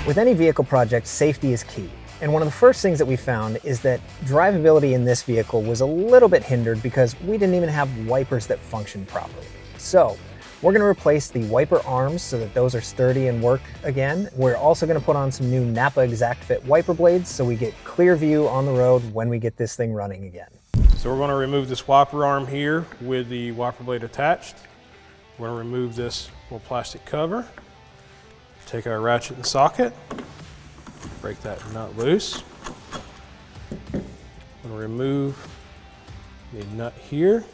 With any vehicle project, safety is key. And one of the first things that we found is that drivability in this vehicle was a little bit hindered because we didn't even have wipers that functioned properly. So we're going to replace the wiper arms so that those are sturdy and work again. We're also going to put on some new NAPA Exact Fit wiper blades so we get clear view on the road when we get this thing running again. So we're going to remove this wiper arm here with the wiper blade attached. We're going to remove this little plastic cover. Take our ratchet and socket, break that nut loose. I'm going to remove the nut here.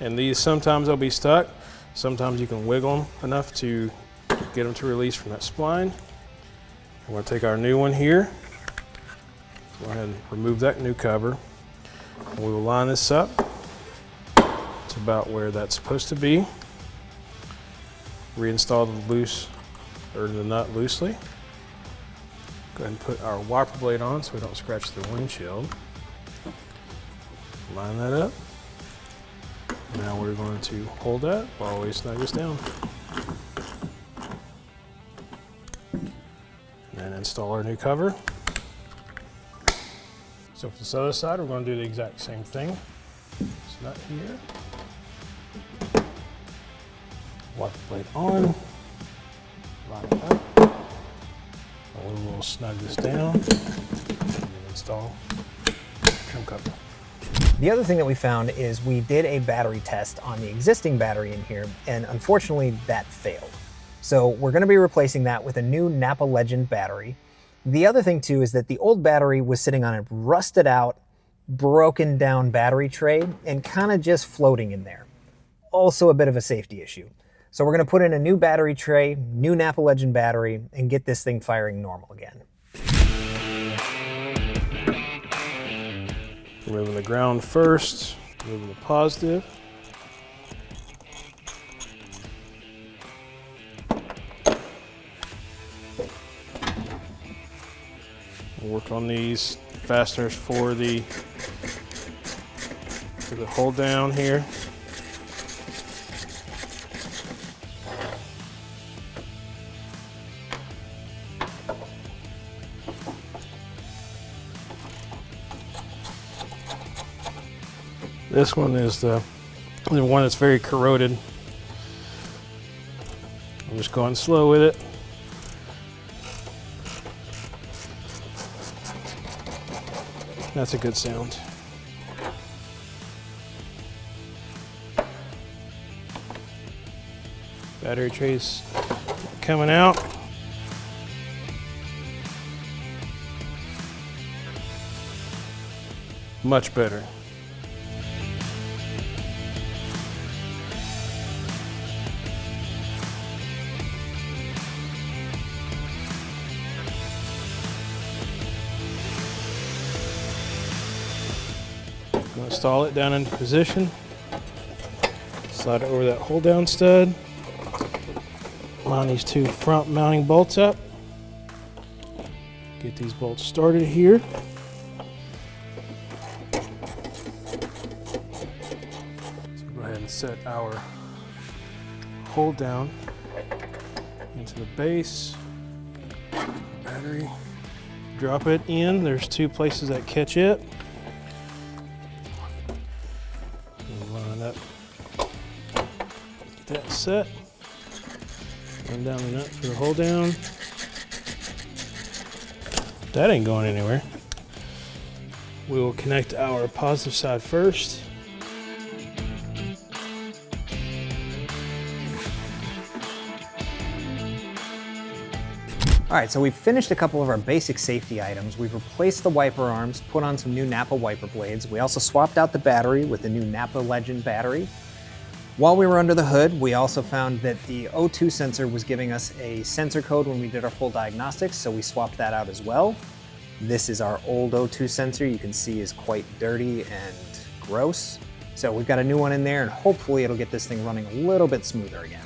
And these, sometimes they'll be stuck. Sometimes you can wiggle them enough to get them to release from that spline. We're going to take our new one here. Go ahead and remove that new cover. And we will line this up to about where that's supposed to be. Reinstall the nut loosely. Go ahead and put our wiper blade on so we don't scratch the windshield. Line that up. Now we're going to hold that while we snug this down. And then install our new cover. So for this other side, we're going to do the exact same thing. This nut here. Wiper blade on. Line it up. And we will snug this down and install trim cover. The other thing that we found is we did a battery test on the existing battery in here, and unfortunately that failed. So we're going to be replacing that with a new NAPA Legend battery. The other thing too is that the old battery was sitting on a rusted out, broken down battery tray and kind of just floating in there. Also a bit of a safety issue. So we're going to put in a new battery tray, new NAPA Legend battery, and get this thing firing normal again. Removing the ground first, removing the positive. We'll work on these fasteners for the hold down here. This one is the one that's very corroded. I'm just going slow with it. That's a good sound. Battery trays coming out. Much better. Install it down into position. Slide it over that hold down stud. Line these two front mounting bolts up. Get these bolts started here. So go ahead and set our hold down into the base. Battery. Drop it in. There's two places that catch it. Line up. Get that set. Run down the nut for the hold down. That ain't going anywhere. We will connect our positive side first. All right, so we've finished a couple of our basic safety items. We've replaced the wiper arms, put on some new NAPA wiper blades. We also swapped out the battery with the new NAPA Legend battery. While we were under the hood, we also found that the O2 sensor was giving us a sensor code when we did our full diagnostics, so we swapped that out as well. This is our old O2 sensor. You can see is quite dirty and gross. So we've got a new one in there, and hopefully it'll get this thing running a little bit smoother again.